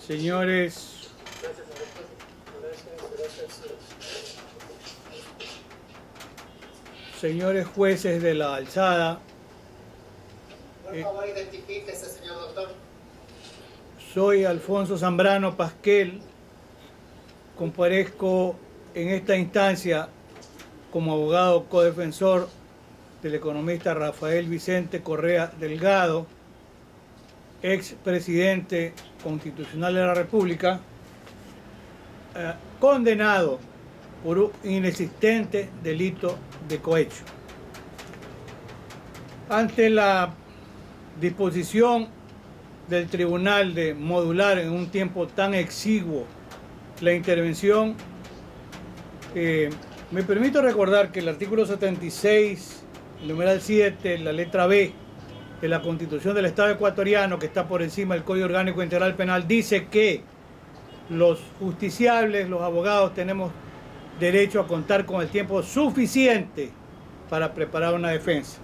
Señores jueces de la alzada, por favor, identifíquese, señor doctor. soy Alfonso Zambrano Pasquel, comparezco en esta instancia como abogado codefensor del economista Rafael Vicente Correa Delgado, ex presidente constitucional de la República, condenado por un inexistente delito de cohecho. Ante la disposición del tribunal de modular en un tiempo tan exiguo la intervención, me permito recordar que el artículo 76, el numeral 7, la letra B de la Constitución del Estado ecuatoriano, que está por encima del Código Orgánico Integral Penal, dice que los justiciables, los abogados, tenemos derecho a contar con el tiempo suficiente para preparar una defensa,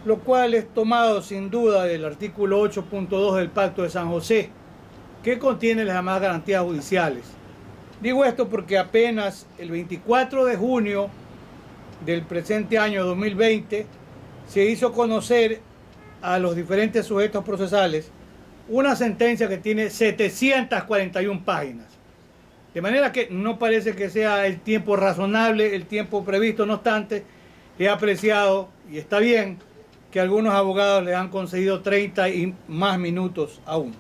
lo cual es tomado sin duda del artículo 8.2 del Pacto de San José, que contiene las llamadas garantías judiciales. Digo esto porque apenas el 24 de junio del presente año 2020 se hizo conocer a los diferentes sujetos procesales una sentencia que tiene 741 páginas. De manera que no parece que sea el tiempo razonable, el tiempo previsto. No obstante, he apreciado, y está bien, que algunos abogados le han concedido 30 y más minutos aún.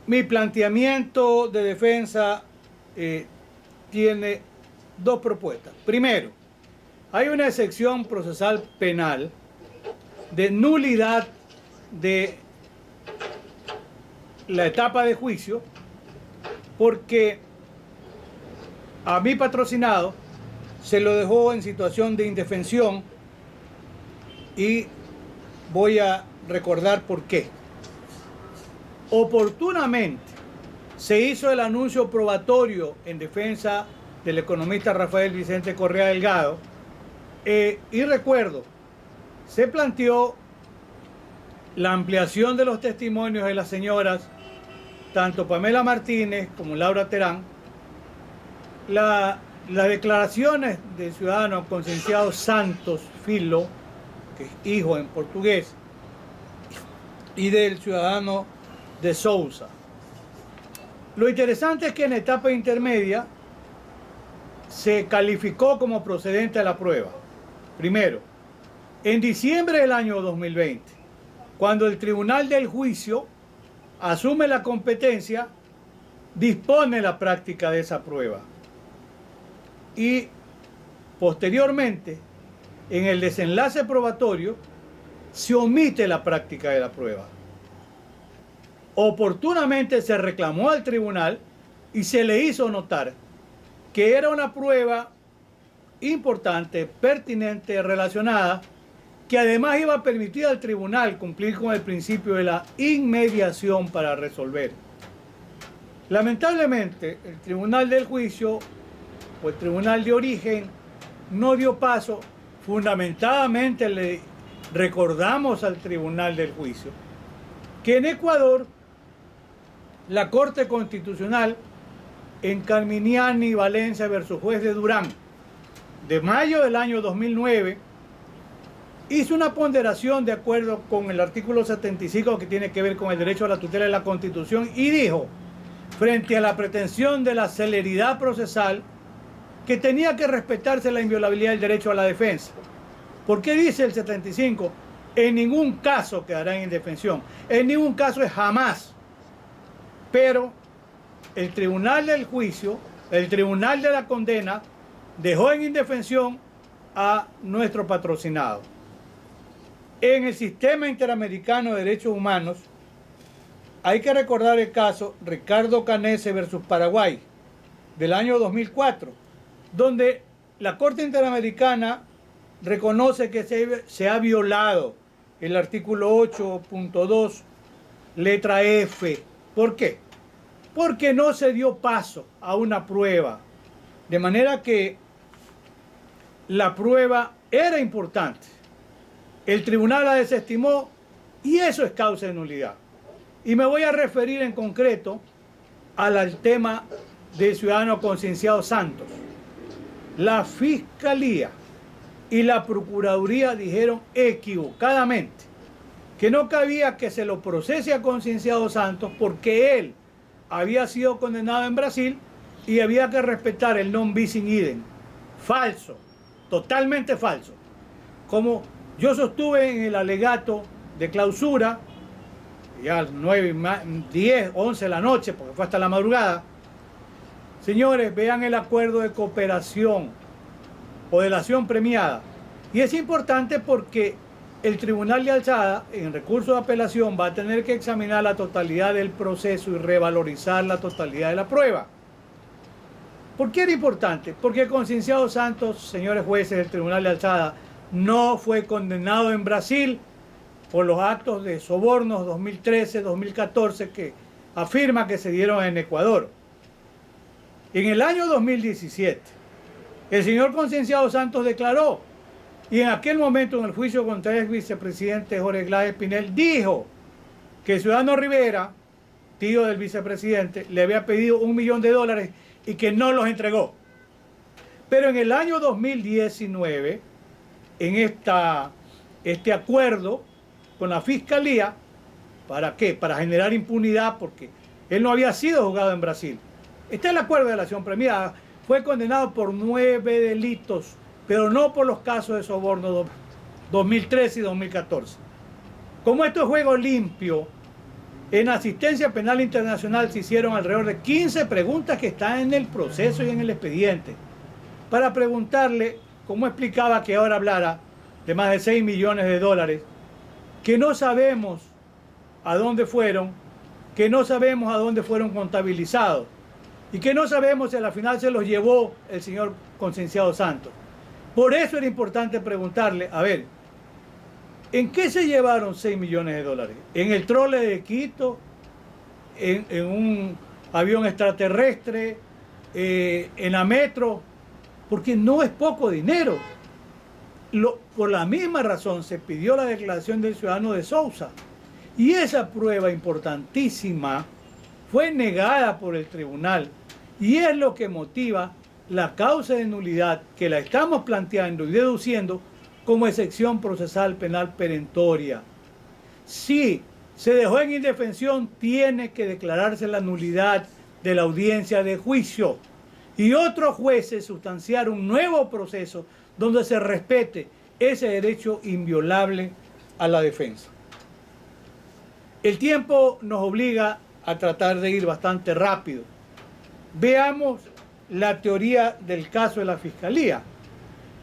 Mi planteamiento de defensa tiene dos propuestas. Primero, hay una excepción procesal penal de nulidad de la etapa de juicio, porque a mi patrocinado se lo dejó en situación de indefensión, y voy a recordar por qué. Oportunamente se hizo el anuncio probatorio en defensa del economista Rafael Vicente Correa Delgado, y recuerdo, se planteó la ampliación de los testimonios de las señoras, tanto Pamela Martínez como Laura Terán, las declaraciones del ciudadano Concienciado Santos Filo, que es hijo en portugués, y del ciudadano de Sousa. Lo interesante es que en etapa intermedia se calificó como procedente a la prueba. Primero, en diciembre del año 2020, cuando el Tribunal del Juicio asume la competencia, dispone la práctica de esa prueba. Y posteriormente, en el desenlace probatorio, se omite la práctica de la prueba. Oportunamente se reclamó al tribunal y se le hizo notar que era una prueba importante, pertinente, relacionada, que además iba a permitir al tribunal cumplir con el principio de la inmediación para resolver. Lamentablemente, el tribunal del juicio o el tribunal de origen no dio paso. Fundamentadamente le recordamos al tribunal del juicio que en Ecuador la Corte Constitucional, en Carminiani Valencia versus Juez de Durán, de mayo del año 2009, hizo una ponderación de acuerdo con el artículo 75, que tiene que ver con el derecho a la tutela de la Constitución, y dijo, frente a la pretensión de la celeridad procesal, que tenía que respetarse la inviolabilidad del derecho a la defensa. ¿Por qué dice el 75? En ningún caso quedará en indefensión. En ningún caso es jamás. Pero el tribunal del juicio, el tribunal de la condena, dejó en indefensión a nuestro patrocinado. En el sistema interamericano de derechos humanos, hay que recordar el caso Ricardo Canese versus Paraguay, del año 2004, donde la Corte Interamericana reconoce que se ha violado el artículo 8.2, letra F. ¿Por qué? Porque no se dio paso a una prueba, de manera que la prueba era importante. El tribunal la desestimó y eso es causa de nulidad. Y me voy a referir en concreto al tema del ciudadano concienciado Santos. La Fiscalía y la Procuraduría dijeron equivocadamente que no cabía que se lo procese a concienciado Santos porque él había sido condenado en Brasil y había que respetar el non bis in idem. Falso, totalmente falso. Como yo sostuve en el alegato de clausura, ya a las 9, 10, 11 de la noche, porque fue hasta la madrugada, señores, vean el acuerdo de cooperación o delación premiada. Y es importante porque el Tribunal de Alzada, en recurso de apelación, va a tener que examinar la totalidad del proceso y revalorizar la totalidad de la prueba. ¿Por qué era importante? Porque el concienciado Santos, señores jueces del Tribunal de Alzada, no fue condenado en Brasil por los actos de sobornos 2013-2014 que afirma que se dieron en Ecuador. En el año 2017, el señor concienciado Santos declaró, y en aquel momento en el juicio contra el vicepresidente Jorge Gláez Pinel, dijo que el ciudadano Rivera, tío del vicepresidente, le había pedido $1 millón y que no los entregó. Pero en el año 2019, en este acuerdo con la Fiscalía, ¿para qué? Para generar impunidad, porque él no había sido juzgado en Brasil. Está el acuerdo de delación premiada, fue condenado por 9 delitos, pero no por los casos de soborno 2013 y 2014. Como esto es juego limpio, en asistencia penal internacional se hicieron alrededor de 15 preguntas que están en el proceso y en el expediente, para preguntarle cómo explicaba que ahora hablara de más de $6 millones, que no sabemos a dónde fueron, que no sabemos a dónde fueron contabilizados y que no sabemos si a la final se los llevó el señor concienciado Santos. Por eso era importante preguntarle, a ver, ¿en qué se llevaron $6 millones? ¿En el trole de Quito? ¿En un avión extraterrestre? ¿En la metro? Porque no es poco dinero. Por la misma razón se pidió la declaración del ciudadano de Sousa. Y esa prueba importantísima fue negada por el tribunal. Y es lo que motiva la causa de nulidad que la estamos planteando y deduciendo como excepción procesal penal perentoria. Si se dejó en indefensión, tiene que declararse la nulidad de la audiencia de juicio y otros jueces sustanciar un nuevo proceso donde se respete ese derecho inviolable a la defensa. El tiempo nos obliga a tratar de ir bastante rápido. Veamos la teoría del caso de la Fiscalía.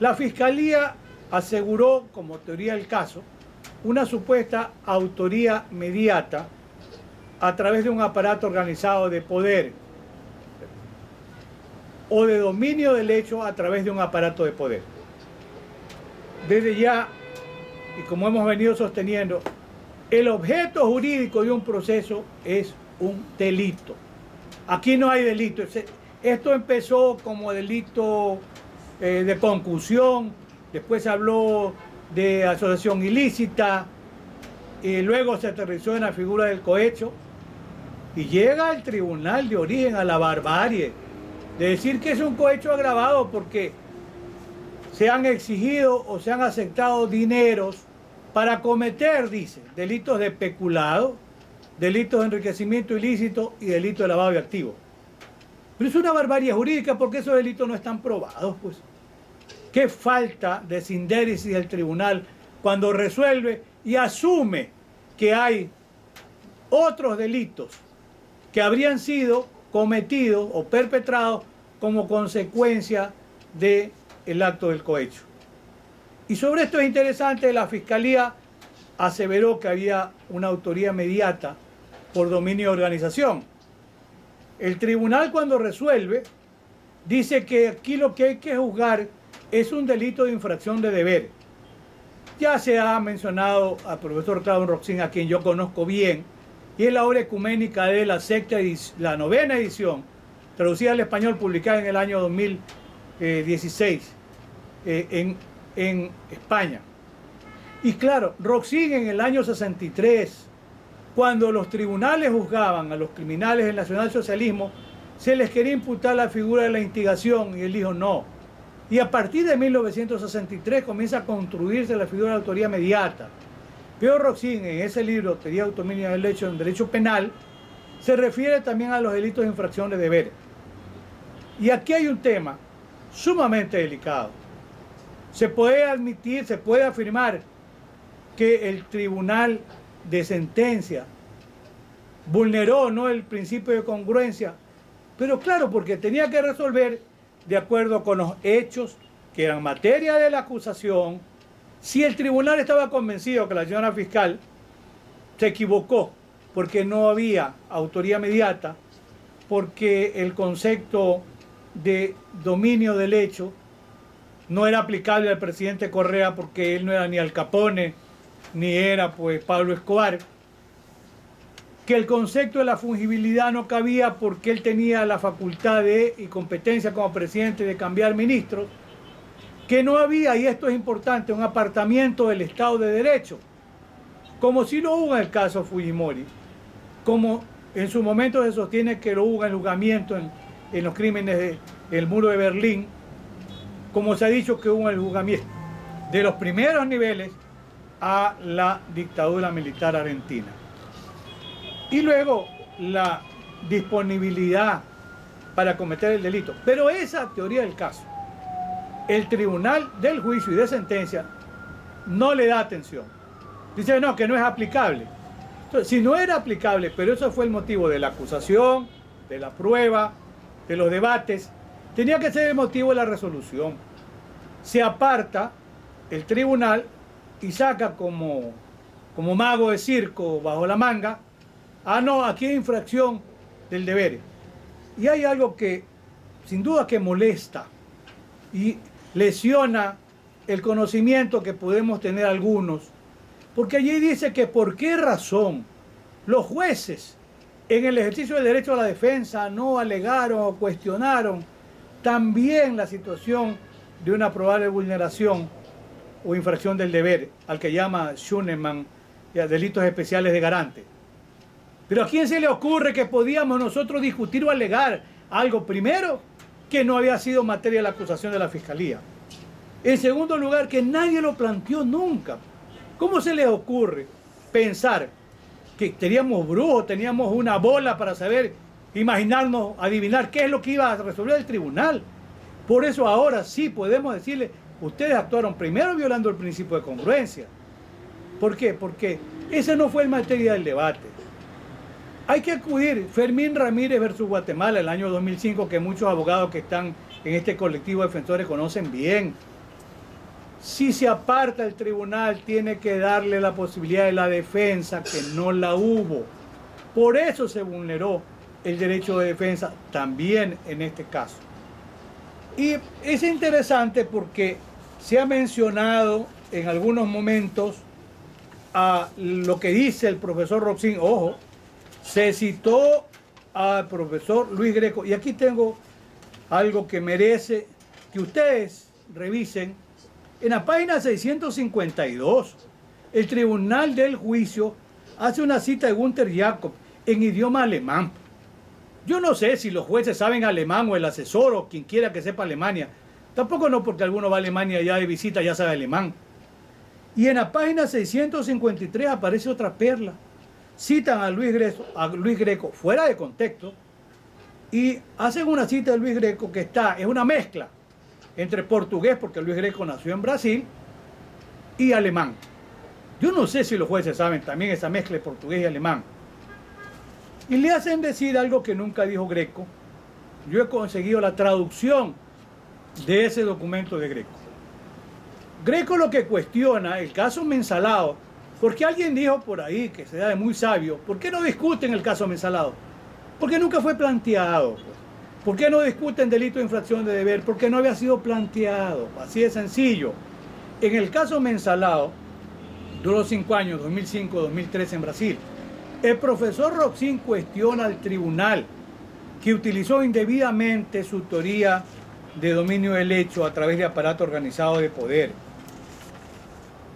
La Fiscalía aseguró como teoría del caso una supuesta autoría mediata a través de un aparato organizado de poder o de dominio del hecho a través de un aparato de poder. Desde ya, y como hemos venido sosteniendo, el objeto jurídico de un proceso es un delito. Aquí no hay delito. Esto empezó como delito de concusión, después se habló de asociación ilícita, y luego se aterrizó en la figura del cohecho, y llega al tribunal de origen a la barbarie de decir que es un cohecho agravado porque se han exigido o se han aceptado dineros para cometer, dice, delitos de peculado, delitos de enriquecimiento ilícito y delitos de lavado de activos. Pero es una barbarie jurídica porque esos delitos no están probados, pues. Qué falta de sindéresis del tribunal cuando resuelve y asume que hay otros delitos que habrían sido cometidos o perpetrados como consecuencia del acto del cohecho. Y sobre esto es interesante, la Fiscalía aseveró que había una autoría mediata por dominio de organización. El tribunal, cuando resuelve, dice que aquí lo que hay que juzgar es un delito de infracción de deber. Ya se ha mencionado al profesor Claudio Roxin, a quien yo conozco bien, y es la obra ecuménica de la la 9ª edición, traducida al español, publicada en el año 2016 en España. Y claro, Roxin en el año 63, cuando los tribunales juzgaban a los criminales del nacionalsocialismo, se les quería imputar la figura de la instigación y él dijo no. Y a partir de 1963 comienza a construirse la figura de la autoría mediata. Pío Roxin, en ese libro, Teoría de Autonomía del Derecho en Derecho Penal, se refiere también a los delitos de infracción de deberes. Y aquí hay un tema sumamente delicado. Se puede admitir, se puede afirmar que el tribunal de sentencia vulneró no el principio de congruencia, pero claro, porque tenía que resolver de acuerdo con los hechos que eran materia de la acusación. Si el tribunal estaba convencido que la señora fiscal se equivocó porque no había autoría mediata, porque el concepto de dominio del hecho no era aplicable al presidente Correa porque él no era ni Al Capone ni era pues Pablo Escobar, que el concepto de la fungibilidad no cabía porque él tenía la facultad y competencia como presidente de cambiar ministros, que no había, y esto es importante, un apartamiento del Estado de Derecho, como si lo hubo en el caso Fujimori, como en su momento se sostiene que lo hubo en el juzgamiento en los crímenes del muro de Berlín, como se ha dicho que hubo en el juzgamiento de los primeros niveles a la dictadura militar argentina. Y luego la disponibilidad para cometer el delito. Pero esa teoría del caso, el tribunal del juicio y de sentencia no le da atención. Dice no, que no es aplicable. Entonces, si no era aplicable, pero eso fue el motivo de la acusación, de la prueba, de los debates, tenía que ser el motivo de la resolución. Se aparta el tribunal y saca como mago de circo bajo la manga, ah no, aquí hay infracción del deber. Y hay algo que sin duda que molesta y lesiona el conocimiento que podemos tener algunos, porque allí dice que por qué razón los jueces en el ejercicio del derecho a la defensa no alegaron o cuestionaron también la situación de una probable vulneración o infracción del deber, al que llama Schunemann delitos especiales de garante. Pero ¿a quién se le ocurre que podíamos nosotros discutir o alegar algo? Primero, que no había sido materia de la acusación de la Fiscalía. En segundo lugar, que nadie lo planteó nunca. ¿Cómo se les ocurre pensar que teníamos brujos, teníamos una bola para saber, imaginarnos, adivinar qué es lo que iba a resolver el tribunal? Por eso ahora sí podemos decirle, ustedes actuaron primero violando el principio de congruencia. ¿Por qué? Porque ese no fue el materia del debate. Hay que acudir, Fermín Ramírez versus Guatemala, el año 2005, que muchos abogados que están en este colectivo de defensores conocen bien. Si se aparta el tribunal, tiene que darle la posibilidad de la defensa, que no la hubo. Por eso se vulneró el derecho de defensa también en este caso. Y es interesante porque se ha mencionado en algunos momentos a lo que dice el profesor Roxin. Ojo, se citó al profesor Luis Greco, y aquí tengo algo que merece que ustedes revisen. En la página 652, el Tribunal del Juicio hace una cita de Günther Jacob en idioma alemán. Yo no sé si los jueces saben alemán o el asesor o quien quiera que sepa Alemania. Tampoco no porque alguno va a Alemania ya de visita ya sabe alemán. Y en la página 653 aparece otra perla. Citan a Luis Greco fuera de contexto y hacen una cita de Luis Greco que es una mezcla entre portugués, porque Luis Greco nació en Brasil, y alemán. Yo no sé si los jueces saben también esa mezcla de portugués y alemán. Y le hacen decir algo que nunca dijo Greco. Yo he conseguido la traducción de ese documento de Greco. Greco lo que cuestiona el caso Mensalao, porque alguien dijo por ahí, que se da de muy sabio, ¿por qué no discuten el caso Mensalao? Porque nunca fue planteado. Pues. ¿Por qué no discuten delito de infracción de deber? Porque no había sido planteado. Así de sencillo. En el caso Mensalao, duró 5 años, 2005-2013 en Brasil. El profesor Roxin cuestiona al tribunal que utilizó indebidamente su teoría de dominio del hecho a través de aparato organizado de poder.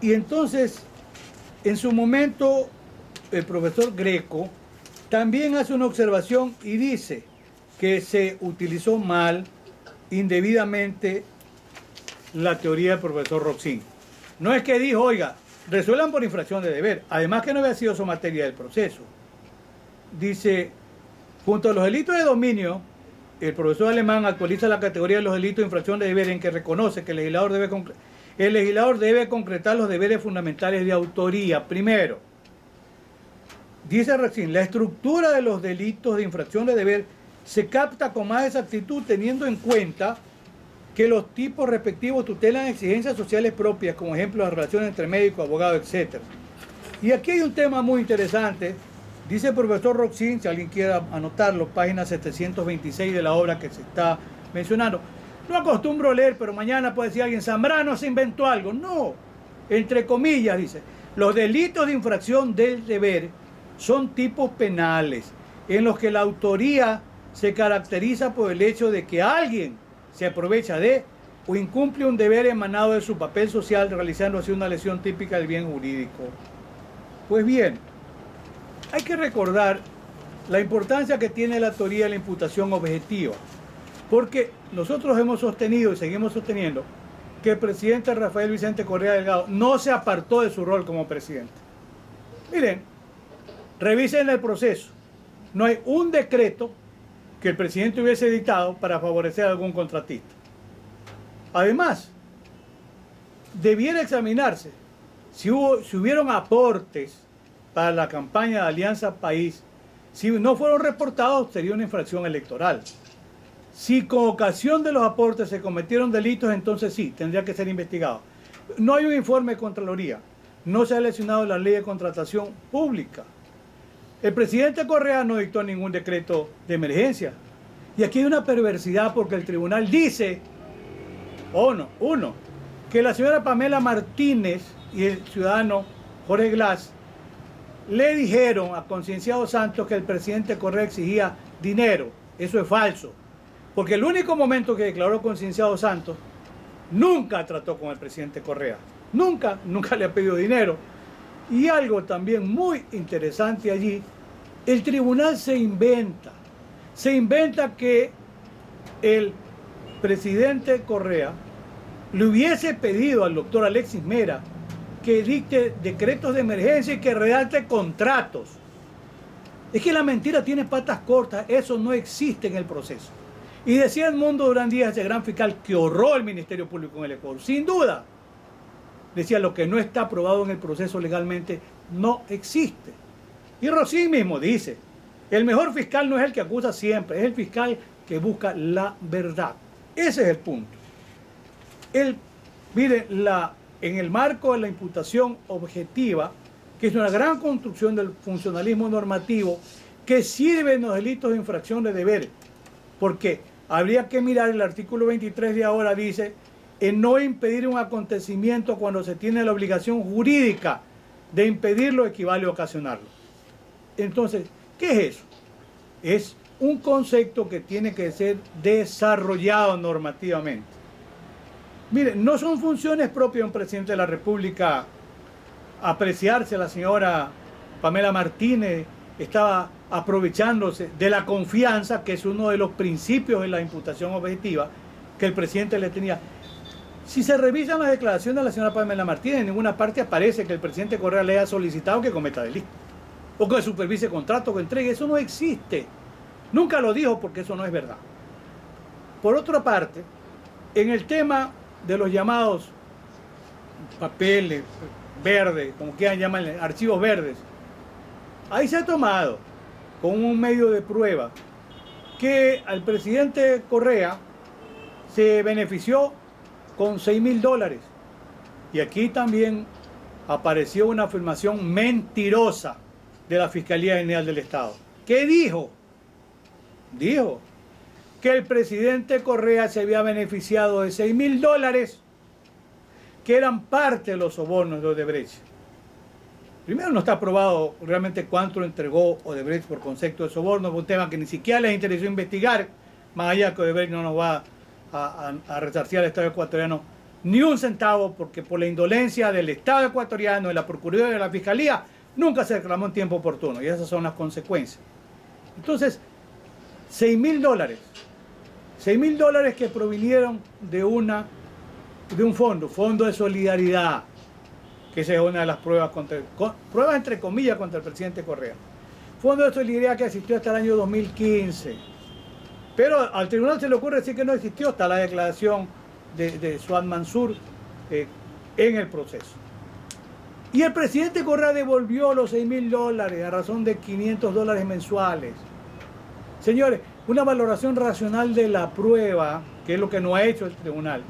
Y entonces, en su momento, el profesor Greco también hace una observación y dice que se utilizó mal, indebidamente, la teoría del profesor Roxin. No es que dijo, oiga, resuelvan por infracción de deber, además que no había sido su materia del proceso. Dice, junto a los delitos de dominio, el profesor Alemán actualiza la categoría de los delitos de infracción de deber en que reconoce que el legislador debe concretar los deberes fundamentales de autoría. Primero, dice Roxin, la estructura de los delitos de infracción de deber se capta con más exactitud teniendo en cuenta que los tipos respectivos tutelan exigencias sociales propias, como ejemplo las relaciones entre médico, abogado, etc. Y aquí hay un tema muy interesante, dice el profesor Roxin, si alguien quiere anotarlo, página 726 de la obra que se está mencionando. No acostumbro leer, pero mañana puede decir alguien, Zambrano se inventó algo. No, entre comillas dice, los delitos de infracción del deber son tipos penales, en los que la autoría se caracteriza por el hecho de que alguien se aprovecha de o incumple un deber emanado de su papel social, realizando así una lesión típica del bien jurídico. Pues bien, hay que recordar la importancia que tiene la teoría de la imputación objetiva, porque nosotros hemos sostenido y seguimos sosteniendo que el presidente Rafael Vicente Correa Delgado no se apartó de su rol como presidente. Miren, revisen el proceso. No hay un decreto que el presidente hubiese dictado para favorecer a algún contratista. Además, debiera examinarse si hubieron aportes para la campaña de Alianza País. Si no fueron reportados, sería una infracción electoral. Si con ocasión de los aportes se cometieron delitos, entonces sí, tendría que ser investigado. No hay un informe de Contraloría. No se ha lesionado la ley de contratación pública. El presidente Correa no dictó ningún decreto de emergencia. Y aquí hay una perversidad porque el tribunal dice, que la señora Pamela Martínez y el ciudadano Jorge Glass le dijeron a Concienciado Santos que el presidente Correa exigía dinero. Eso es falso. Porque el único momento que declaró Concienciado Santos, nunca trató con el presidente Correa. Nunca le ha pedido dinero. Y algo también muy interesante allí, el tribunal se inventa que el presidente Correa le hubiese pedido al doctor Alexis Mera que dicte decretos de emergencia y que redacte contratos. Es que la mentira tiene patas cortas, eso no existe en el proceso. Y decía Edmundo Durán Díaz, ese gran fiscal que honró el Ministerio Público en el Ecuador, sin duda. Decía, lo que no está aprobado en el proceso legalmente no existe. Y Roxin mismo dice, el mejor fiscal no es el que acusa siempre, es el fiscal que busca la verdad. Ese es el punto. Miren, en el marco de la imputación objetiva, que es una gran construcción del funcionalismo normativo, que sirve en los delitos de infracción de deber, porque habría que mirar el artículo 23 de ahora, dice, en no impedir un acontecimiento cuando se tiene la obligación jurídica de impedirlo equivale a ocasionarlo. Entonces, ¿qué es eso? Es un concepto que tiene que ser desarrollado normativamente. Miren, no son funciones propias de un presidente de la República apreciarse. La señora Pamela Martínez estaba aprovechándose de la confianza, que es uno de los principios de la imputación objetiva, que el presidente le tenía. Si se revisan las declaraciones de la señora Pamela Martínez, en ninguna parte aparece que el presidente Correa le haya solicitado que cometa delito, o que supervise contrato, que entregue. Eso no existe. Nunca lo dijo porque eso no es verdad. Por otra parte, en el tema de los llamados papeles verdes, como quieran llamarle, archivos verdes, ahí se ha tomado con un medio de prueba que al presidente Correa se benefició con $6.000. Y aquí también apareció una afirmación mentirosa de la Fiscalía General del Estado. ¿Qué dijo? Dijo que el presidente Correa se había beneficiado de $6.000 que eran parte de los sobornos de Odebrecht. Primero, no está probado realmente cuánto entregó Odebrecht por concepto de soborno, un tema que ni siquiera les interesó investigar, más allá que Odebrecht no nos va a resarcir al Estado ecuatoriano ni un centavo, porque por la indolencia del Estado ecuatoriano, de la Procuraduría y de la Fiscalía, nunca se reclamó en tiempo oportuno y esas son las consecuencias. Entonces, $6.000. $6.000 que provinieron de un fondo de solidaridad, que esa es una de las pruebas pruebas entre comillas contra el presidente Correa. Fondo de solidaridad que existió hasta el año 2015. Pero al tribunal se le ocurre decir que no existió hasta la declaración de Suad Mansur en el proceso. Y el presidente Correa devolvió los $6.000 a razón de $500 mensuales. Señores, una valoración racional de la prueba, que es lo que no ha hecho el tribunal,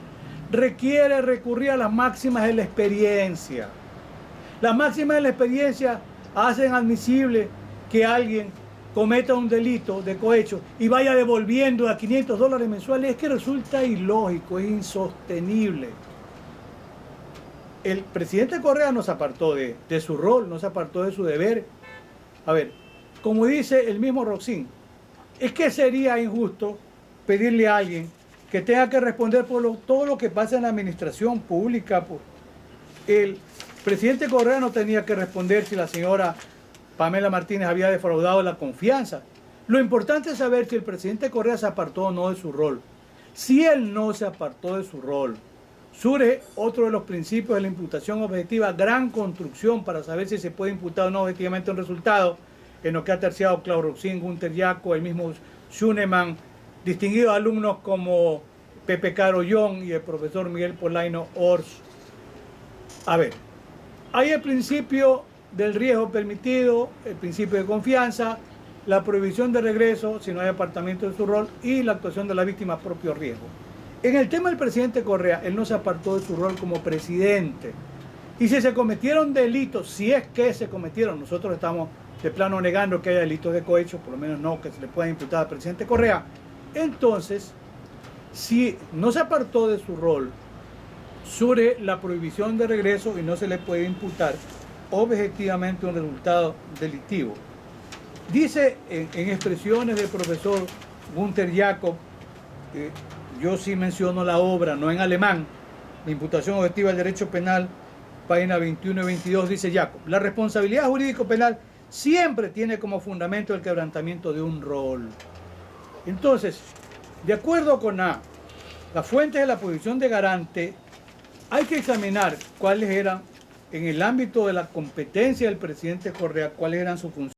requiere recurrir a las máximas de la experiencia. Las máximas de la experiencia hacen admisible que alguien cometa un delito de cohecho y vaya devolviendo a $500 mensuales. Es que resulta ilógico, es insostenible. El presidente Correa no se apartó de su rol, no se apartó de su deber. A ver, como dice el mismo Roxin, es que sería injusto pedirle a alguien que tenga que responder por todo lo que pasa en la administración pública. El presidente Correa no tenía que responder si la señora Pamela Martínez había defraudado la confianza. Lo importante es saber si el presidente Correa se apartó o no de su rol. Si él no se apartó de su rol, surge otro de los principios de la imputación objetiva, gran construcción para saber si se puede imputar o no objetivamente un resultado, en lo que ha terciado Claudio Roxin, Gunter Yaco, el mismo Schunemann, distinguidos alumnos como Pepe Carollón y el profesor Miguel Polaino Ors. A ver, hay el principio del riesgo permitido, el principio de confianza, la prohibición de regreso si no hay apartamiento de su rol y la actuación de la víctima a propio riesgo. En el tema del presidente Correa, él no se apartó de su rol como presidente. Y si se cometieron delitos, si es que se cometieron, nosotros estamos de plano negando que haya delitos de cohecho, por lo menos no que se le pueda imputar al presidente Correa. Entonces, si no se apartó de su rol, surge la prohibición de regreso y no se le puede imputar objetivamente un resultado delictivo. Dice en expresiones del profesor Gunter Jacob, yo sí menciono la obra, no en alemán, la imputación objetiva del derecho penal, página 21 y 22, dice Jacob, la responsabilidad jurídico-penal siempre tiene como fundamento el quebrantamiento de un rol. Entonces, de acuerdo con las fuentes de la posición de garante, hay que examinar cuáles eran, en el ámbito de la competencia del presidente Correa, cuáles eran sus funciones.